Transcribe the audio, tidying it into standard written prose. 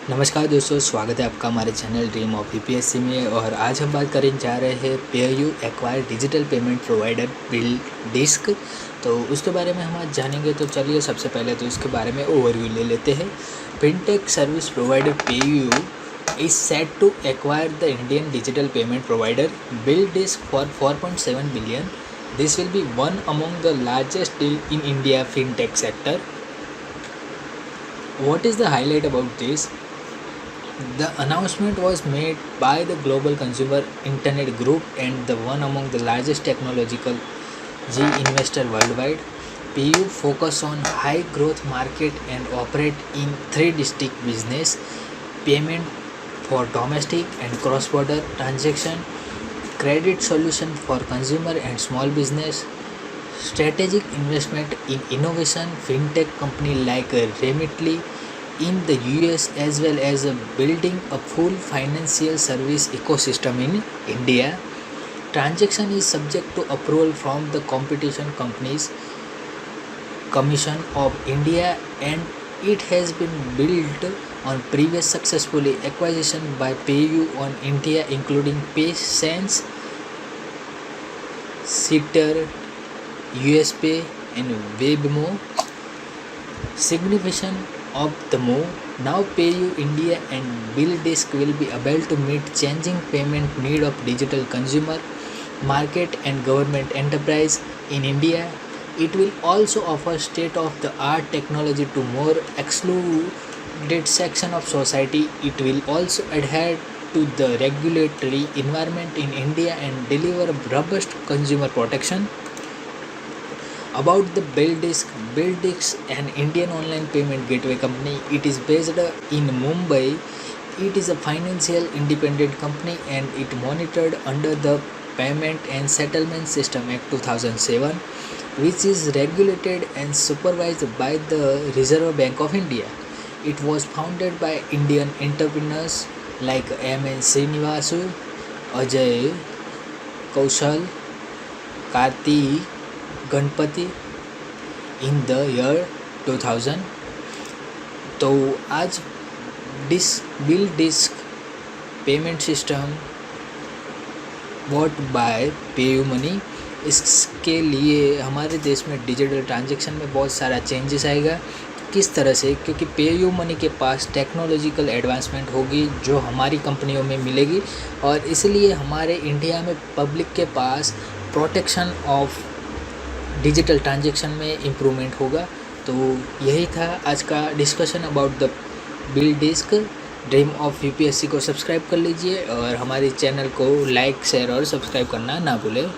नमस्कार दोस्तों, स्वागत है आपका हमारे चैनल ड्रीम ऑफ यूपीएससी में। और आज हम बात करने जा रहे हैं PayU acquire digital payment provider BillDesk. तो उसके बारे में हम आज जानेंगे। तो चलिए सबसे पहले तो इसके बारे में ओवरव्यू ले लेते हैं। Fintech service provider PayU is set to acquire the Indian digital payment provider BillDisc for 4.7 billion. This will be one among the largest deal in India fintech sector. What is the highlight about this? The announcement was made by the Global Consumer Internet Group and the one among the largest technological G investor worldwide. PU focus on high growth market and operate in three distinct business: payment for domestic and cross-border transaction, credit solution for consumer and small business, strategic investment in innovation fintech company like Remitly in the US, as well as building a full financial service ecosystem in India. Transaction is subject to approval from the Competition Companies Commission of India, and it has been built on previous successfully acquisition by PayU on India, including PaySense, Sitter, USPay, and Webmo. Significance of the move: now PayU India and BillDisc will be able to meet changing payment need of digital consumer market and government enterprise in India. It will also offer state-of-the-art technology to more excluded section of society. It will also adhere to the regulatory environment in India and deliver robust consumer protection. About the BillDisc, an Indian online payment gateway company. It is based in Mumbai. It is a financial independent company and it monitored under the Payment and Settlement System Act 2007, which is regulated and supervised by the Reserve Bank of India. It was founded by Indian entrepreneurs like M.N. Srinivasu, Ajay Kaushal, Karthik Ganpati in the year 2000. तो आज BillDisc payment system bought by PayU money, इसके लिए हमारे देश में digital transaction में बहुत सारा चेंजेस आएगा। किस तरह से? क्योंकि पेयू मनी के पास टेक्नोलॉजिकल एडवांसमेंट होगी जो हमारी कंपनियों में मिलेगी, और इसलिए हमारे इंडिया में पब्लिक के पास प्रोटेक्शन ऑफ डिजिटल ट्रांजैक्शन में इम्प्रूवमेंट होगा। तो यही था आज का discussion about the BillDisc। Dream of UPSC को सब्सक्राइब कर लीजिए और हमारे चैनल को लाइक, शेयर और सब्सक्राइब करना ना भूलें।